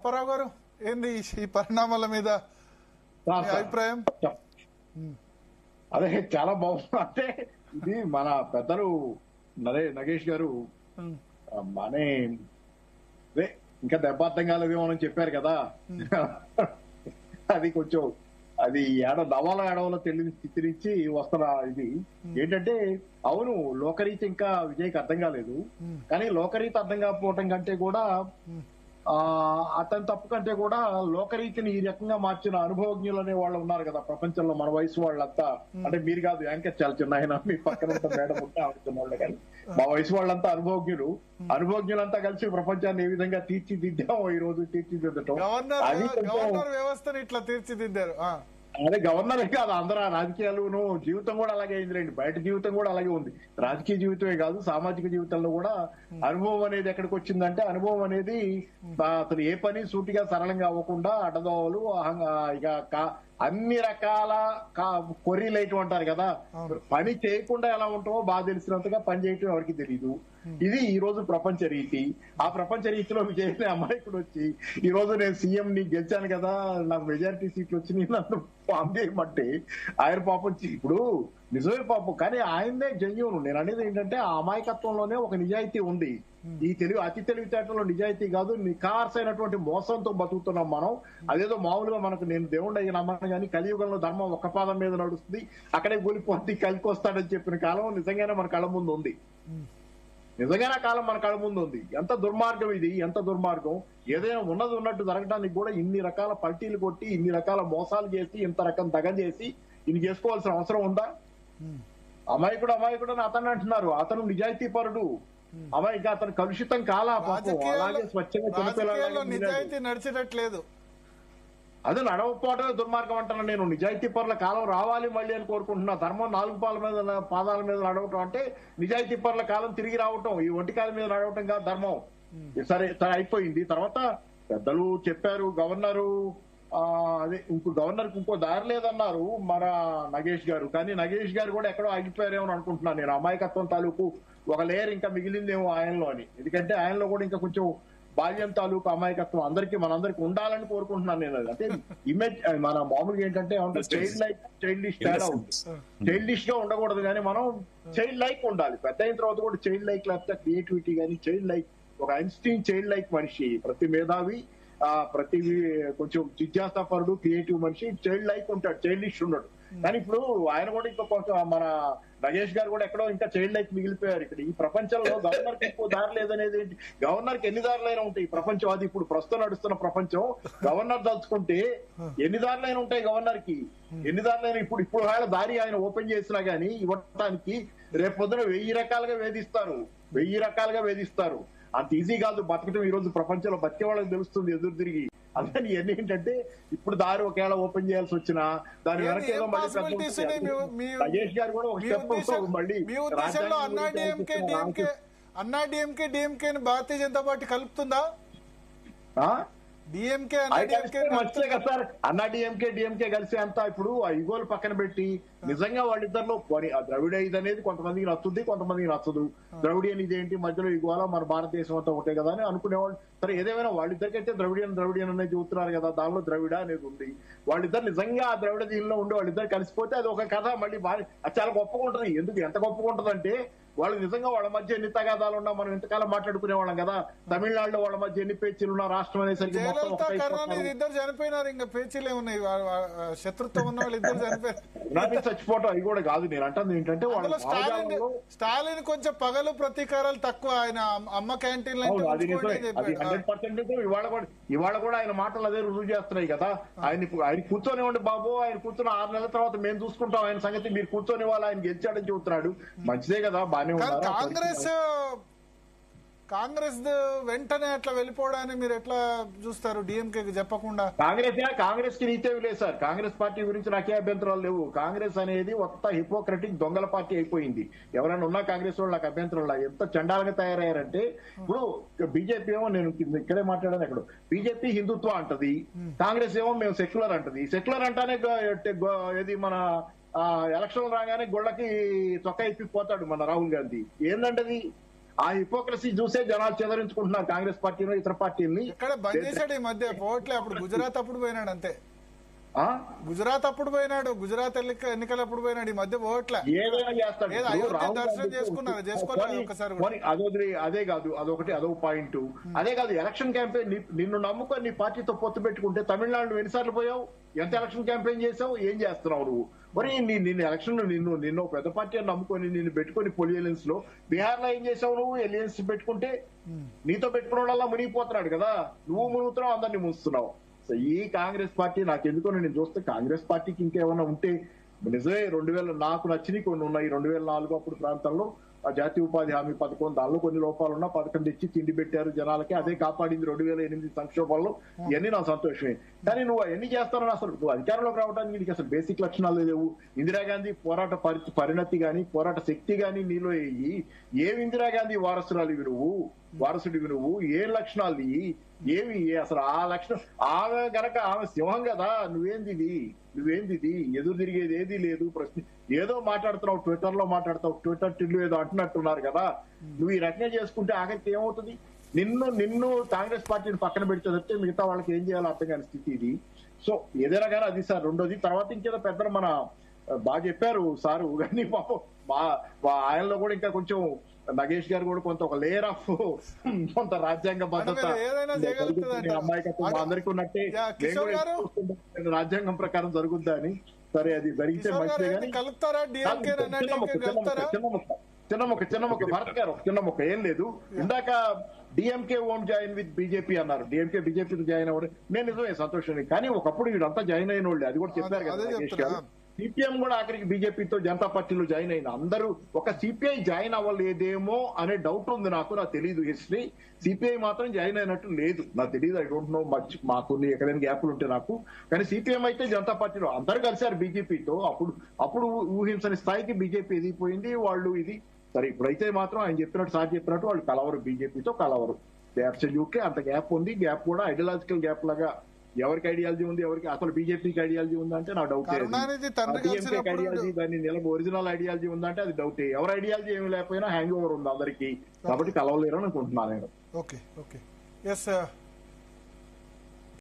అప్పారావు గారు, ఏంది ఈ పరిణామాల మీద మీ అభిప్రాయం? అదే చాలా బాగుంది. అంటే ఇది మన పెద్దలు నగేష్ గారు మనే అదే ఇంకా దెబ్బ అర్థం కాలేదేమో అని చెప్పారు కదా. అది కొంచెం అది నవాల తెలియని స్థితి నుంచి వస్తున్న ఇది ఏంటంటే, అవును లోకరీతి ఇంకా విజయ్కి అర్థం కాలేదు, కానీ లోకరీతి అర్థం కాకపోవటం కంటే కూడా అతని తప్పు కంటే కూడా లోకరీతిని ఈ రకంగా మార్చిన అనుభవజ్ఞులు అనే వాళ్ళు ఉన్నారు కదా ప్రపంచంలో, మన వయసు వాళ్ళంతా. అంటే మీరు కాదు, యాంకర్ చాలా చిన్న ఆయన, మీ పక్కన ఉంటే మేడం ఉంటే ఆడుతున్న వాళ్ళు, కానీ మా వయసు వాళ్ళంతా అనుభవజ్ఞులంతా కలిసి ప్రపంచాన్ని ఏ విధంగా తీర్చిదిద్దామో ఈ రోజు తీర్చిదిద్దటం. గవర్నర్ వ్యవస్థను ఇట్లా తీర్చిదిద్దారు. అదే గవర్నర్ కాదు, అందరూ రాజకీయాలు జీవితం కూడా అలాగే అయిందిలేండి. బయట జీవితం కూడా అలాగే ఉంది. రాజకీయ జీవితమే కాదు, సామాజిక జీవితంలో కూడా అనుభవం అనేది ఎక్కడికి వచ్చిందంటే, అనుభవం అనేది అతను ఏ పని సూటిగా సరళంగా అవ్వకుండా అడ్డదోవలు ఇక అన్ని రకాల కొర్రీలైట్ అంటారు కదా, పని చేయకుండా ఎలా ఉంటామో బాగా తెలిసినంతగా పని చేయటం ఎవరికి తెలియదు. ఇది ఈ రోజు ప్రపంచ రీతి. ఆ ప్రపంచ రీతిలో విజయ్ అమాయకుడు వచ్చి ఈ రోజు నేను సీఎం ని గెలిచాను కదా, నాకు మెజారిటీ సీట్లు వచ్చి నన్ను ఫామ్ చేయమంటే ఆయన పాపం ఇప్పుడు నిజమే పాపం, కానీ ఆయనే జెన్యూన్. నేను అనేది ఏంటంటే, ఆ అమాయకత్వంలోనే ఒక నిజాయితీ ఉంది. ఈ అతి తెలివితేటలో నిజాయితీ కాదు, నిఖార్సైనటువంటి మోసంతో బతుకుతున్నాం మనం. అదేదో మామూలుగా మనకు నేను దేవుడు అయ్యి నమ్మను కానీ కలియుగంలో ధర్మం ఒక్క పాదం మీద నడుస్తుంది, అక్కడే కూలిపోతే కలికొస్తాడని చెప్పిన కాలం నిజంగానే మన కళ్ళ ముందు ఉంది. నిజంగానే కాలం మన కళ్ళ ముందు ఉంది. ఎంత దుర్మార్గం ఇది, ఎంత దుర్మార్గం. ఏదైనా ఉన్నది ఉన్నట్టు జరగడానికి కూడా ఇన్ని రకాల పల్టీలు కొట్టి, ఇన్ని రకాల మోసాలు చేసి, ఇంత రకం దగం చేసి ఇన్ని చేసుకోవాల్సిన అవసరం ఉందా? అమాయకుడు అని అతను అంటున్నారు, అతను నిజాయితీ పరుడు. అమాయక అతను కలుషితం కాలా పాపం, అలాగే స్వచ్ఛంగా చిన్నపిల్లలు నిజాయితీ నడిచినట్లేదు. అదే నడవకపోవడమే దుర్మార్గం అంటున్నా నేను. నిజాయితీ పరుల కాలం రావాలి మళ్ళీ అని కోరుకుంటున్నా. ధర్మం 4 పాదాల మీద నడవటం అంటే నిజాయితీ పరుల కాలం తిరిగి రావటం, ఈ ఒంటికాల మీద నడవటం కాదు ధర్మం. సరే అయిపోయింది. తర్వాత పెద్దలు చెప్పారు, గవర్నరు అదే గవర్నర్కి ఇంకో దారి లేదన్నారు మన నగేష్ గారు. కానీ నగేష్ గారు కూడా ఎక్కడో ఆగిపోయారేమో అనుకుంటున్నాను నేను. అమాయకత్వం తాలూకు ఒక లేయర్ ఇంకా మిగిలిందేమో ఆయనలో అని. ఎందుకంటే ఆయనలో కూడా ఇంకా కొంచెం బాల్యం తాలూకు అమాయకత్వం మనందరికి ఉండాలని కోరుకుంటున్నాను నేను. అంటే ఇమేజ్ మన మామూలుగా ఏంటంటే చైల్డిష్ తేడా ఉంది. చైల్డిష్ గా ఉండకూడదు, కానీ మనం చైల్డ్ లైక్ ఉండాలి. పెద్ద అయిన తర్వాత కూడా చైల్డ్ లైక్, లేకపోతే క్రియేటివిటీ కానీ చైల్డ్ లైక్, ఒక ఐన్స్టీన్ చైల్డ్ లైక్ మనిషి, ప్రతి మేధావి ప్రతి కొంచెం జిజ్ఞాసాపరుడు క్రియేటివ్ మనిషి చైల్డ్ లైక్ ఉంటాడు, చైల్డిష్ ఉన్నాడు. కానీ ఇప్పుడు ఆయన కూడా ఇంకా కొంచెం మన నగేష్ గారు కూడా ఎక్కడో ఇంకా చైల్డ్ లైక్ మిగిలిపోయారు. ఇక్కడ ఈ ప్రపంచంలో గవర్నర్ కి ఎక్కువ దారి లేదనేది ఏంటి? గవర్నర్ కి ఎన్ని దారులైనా ఉంటాయి ఈ ప్రపంచం. అది ఇప్పుడు ప్రస్తుతం నడుస్తున్న ప్రపంచం. గవర్నర్ దలుచుకుంటే ఎన్ని దారులైనా ఉంటాయి గవర్నర్ కి, ఎన్ని దారులైనా. ఇప్పుడు ఆయన దారి ఆయన ఓపెన్ చేసినా గానీ ఇవ్వటానికి రేపు పొద్దున 1000 రకాలుగా వేధిస్తారు. అంత ఈజీ కాదు బతకటం. ఈ రోజు ప్రపంచంలో బతికే వాళ్ళకి తెలుస్తుంది ఎదురు తిరిగి. అందుకని ఇవన్నీ ఏంటంటే, ఇప్పుడు దారి ఒకవేళ ఓపెన్ చేయాల్సి వచ్చినా దాని వెనక ఏదో నగేష్ గారు కూడా ఒక స్టెప్ మళ్ళీ అన్నా డిఎంకే భారతీయ జనతా పార్టీ కలుపుతుందా? మంచిదే కదా సార్, అన్నా డిఎంకే కలిసి అంతా ఇప్పుడు ఆ ఇగోలు పక్కన పెట్టి నిజంగా వాళ్ళిద్దరిలో ద్రవిడ ఇది అనేది కొంతమందికి నచ్చుద్ది, కొంతమందికి నచ్చదు. ద్రవిడియన్ ఇదేంటి మధ్యలో ఇగోలా, మన భారతదేశం అంతా ఒకటే కదా అని అనుకునేవాళ్ళు. సరే ఏదేమైనా వాళ్ళిద్దరికైతే ద్రవిడియన్ అనేది చూస్తున్నారు కదా, దానిలో ద్రవిడ అనేది ఉంది. వాళ్ళిద్దరు నిజంగా ఆ ద్రవిడ దీనిలో ఉండి వాళ్ళిద్దరు కలిసిపోతే అది ఒక కథ మళ్ళీ అది చాలా గొప్పగా ఉంటుంది. ఎందుకు ఎంత గొప్పగా ఉంటుంది అంటే, వాళ్ళు నిజంగా వాళ్ళ మధ్య ఎన్ని తగాదాలు ఉన్నా మనం ఇంతకాలం మాట్లాడుకునే వాళ్ళం కదా. తమిళనాడులో వాళ్ళ మధ్య ఎన్ని పేచీలు ఉన్నా రాష్ట్రం అనేసరికి ఇద్దరు చనిపోయినారు, ఇంకా పేచీలే ఉన్నాయి. శత్రుత్వం ఉన్న వాళ్ళు ఇద్దరు చనిపోయారు. చచ్చిపోవటం అది కూడా కాదు. నేను అంటుంది ఏంటంటే, స్టాలిన్ కొంచెం పగలు ప్రతీకారాలు తక్కువ. ఆయన అమ్మ క్యాంటీన్ 100% ఇవాళ కూడా ఆయన మాటలు అదే రుజువు చేస్తున్నాయి కదా. ఆయన కూర్చొనివ్వండి బాబు, ఆయన కూర్చొని 6 నెలల తర్వాత మేము చూసుకుంటాం ఆయన సంగతి, మీరు కూర్చొని వాళ్ళు ఆయన గెలిచాడని చెబుతున్నాడు. మంచిదే కదా, బానే కాంగ్రెస్ వెంటనే అట్లా వెళ్ళిపోవడాన్ని మీరు ఎట్లా చూస్తారు? డిఎంకే చెప్పకుండా కాంగ్రెస్ కి నీతే లేదు సార్. కాంగ్రెస్ పార్టీ గురించి నాకే అభ్యంతరాలు లేవు. కాంగ్రెస్ అనేది కొత్త హిపోక్రటిక్ దొంగల పార్టీ అయిపోయింది. ఎవరైనా ఉన్నా కాంగ్రెస్ వాళ్ళు నాకు అభ్యంతరం ఎంత చండాలంగా తయారయ్యారంటే, ఇప్పుడు బీజేపీ ఏమో, నేను ఇక్కడే మాట్లాడాను, ఎక్కడ బీజేపీ హిందుత్వ అంటది, కాంగ్రెస్ ఏమో మేము సెక్యులర్ అంటది. సెక్యులర్ అంటానే ఇది మన ఎలక్షన్ రాగానే గొళ్ళకి చొక్కా ఇప్పిపోతాడు మన రాహుల్ గాంధీ. ఏందంటది ఆ హిపోక్రసీ చూసే జనాలు చెదరించుకుంటున్నారు కాంగ్రెస్ పార్టీని ఇతర పార్టీని. ఇక్కడ బంద్ చేశాడు ఈ మధ్య పోవట్లే, అప్పుడు గుజరాత్ అప్పుడు పోయినాడు అంతే. ఆ? గుజరాత్ అప్పుడు పోయినాడు, గుజరాత్ ఎన్నికలు అప్పుడు పోయినాడు, ఈ మధ్య పోవట్లే. ఏదైనా చేస్తాడు. ఏదో ఇప్పుడు అయోధ్య రాహుల్ దర్శనం గాంధీ చేసుకున్నారు, చేసుకోలేదు ఒక్కసారి కూడా. అదే కాదు, అదొకటి, అదొక పాయింట్. అదే కాదు, ఎలక్షన్ క్యాంపెయిన్ నిన్ను నమ్ముకొని నీ పార్టీతో పొత్తు పెట్టుకుంటే తమిళనాడు ఎన్నిసార్లు పోయావు, ఎంత ఎలక్షన్ క్యాంపెయిన్ చేసావు, ఏం చేస్తున్నావు నువ్వు? మరి నిన్ను ఎలక్షన్ నిన్ను పెద్ద పార్టీ అని నమ్ముకొని నిన్ను పెట్టుకుని పొలియలెన్స్ లో బీహార్ లో ఏం చేసావు నువ్వు? ఎలియన్స్ పెట్టుకుంటే నీతో పెట్టుకున్న వాళ్ళ మునిగిపోతున్నాడు కదా, నువ్వు మునుగుతున్నావు, అందరినీ ముంచుతున్నావు. సో ఈ కాంగ్రెస్ పార్టీ నాకు ఎందుకో నేను చూస్తే కాంగ్రెస్ పార్టీకి ఇంకేమైనా ఉంటే నిజమే 2000 నాకు నచ్చినవి కొన్ని ఉన్నాయి. 2004 అప్పుడు ప్రాంతంలో ఆ జాతీయ ఉపాధి హామీ పథకం, దానిలో కొన్ని లోపాలు ఉన్నా పథకం తెచ్చి తిండి పెట్టారు జనాలకి, అదే కాపాడింది 2008 సంక్షోభంలో. ఇవన్నీ నా సంతోషమే. కానీ నువ్వు ఎన్ని చేస్తారని అసలు నువ్వు అధికారంలోకి రావడానికి నీకు అసలు బేసిక్ లక్షణాలు లేవు. ఇందిరాగాంధీ పోరాట పరిణతి గాని పోరాట శక్తి గాని నీలో ఏమి ఇందిరాగాంధీ వారసుడివి నువ్వు ఏ లక్షణాలు ఏమి అసలు ఆ లక్షణం? ఆమె గనక ఆమె సింహం కదా, నువ్వేంది ఎదురు తిరిగేది ఏదీ లేదు. ప్రశ్న ఏదో మాట్లాడుతున్నావు, ట్విట్టర్ లో మాట్లాడతావు, ట్విట్టర్ టిల్లు ఏదో అంటున్నట్టున్నారు కదా. నువ్వు ఈ రకంగా చేసుకుంటే ఆఖరికి ఏమవుతుంది? నిన్ను కాంగ్రెస్ పార్టీని పక్కన పెడితే మిగతా వాళ్ళకి ఏం చేయాలో అర్థం కాని స్థితి ఇది. సో ఏదైనా కానీ అది సార్. రెండోది తర్వాత ఇంకేదో పెద్దలు మన బాగా చెప్పారు సారు, కానీ ఆయనలో కూడా ఇంకా కొంచెం నగేష్ గారు కూడా కొంత ఒక లేయర్ ఆఫ్ కొంత రాజ్యాంగ భద్రత అమ్మాయికత్వం అందరికీ ఉన్నట్టే రాజ్యాంగం ప్రకారం జరుగుద్దా అని. సరే అది జరిగితే మంచిదే. కానీ చిన్న మొక్క భరత్ గారు చిన్న మొక్క ఏం లేదు. ఇందాక DMK own join with BJP అన్నారు. డిఎంకే బీజేపీ జాయిన్ అవ్వడం నేను నిజమే సంతోషం. కానీ ఒకప్పుడు వీడంతా జాయిన్ అయిన వాళ్ళే, అది కూడా చెప్పారు కదా నగేష్ గారు. సిపిఎం కూడా ఆఖరికి బీజేపీతో జనతా పార్టీలో జాయిన్ అయిన అందరూ ఒక సిపిఐ జాయిన్ అవ్వలేదేమో అనే డౌట్ ఉంది నాకు తెలియదు హిస్టరీ. సిపిఐ మాత్రం జాయిన్ అయినట్టు లేదు, నాకు తెలియదు. ఐ డోంట్ నో మచ్, మాకు ఎక్కడైనా గ్యాప్లు ఉంటే నాకు. కానీ సిపిఎం అయితే జనతా పార్టీలో అందరూ కలిశారు బీజేపీతో. అప్పుడు ఊహించని స్థాయికి బీజేపీ ఎదిగిపోయింది వాళ్ళు. ఇది సరే ఇప్పుడైతే మాత్రం ఆయన చెప్పినట్టు వాళ్ళు కలవరు, బీజేపీతో కలవరు. అబ్సల్యూట్లీ అంత గ్యాప్ ఉంది. గ్యాప్ కూడా ఐడియాలజికల్ గ్యాప్ లాగా ఎవరికి ఐడియాలజీ ఉంది, ఎవరికి అసలు బీజేపీకి ఐడియాలజీ ఉందంటే నా డౌట్. ఐడియాలజీ దాన్ని ఒరిజినల్ ఐడియాలజీ ఉందంటే అది డౌట్. ఎవరి ఐడియాలజీ ఏమి లేకపోయినా హ్యాంగ్ ఓవర్ ఉంది అందరికీ, కాబట్టి కలవలేరు అనుకుంటున్నాను నేను. ఓకే.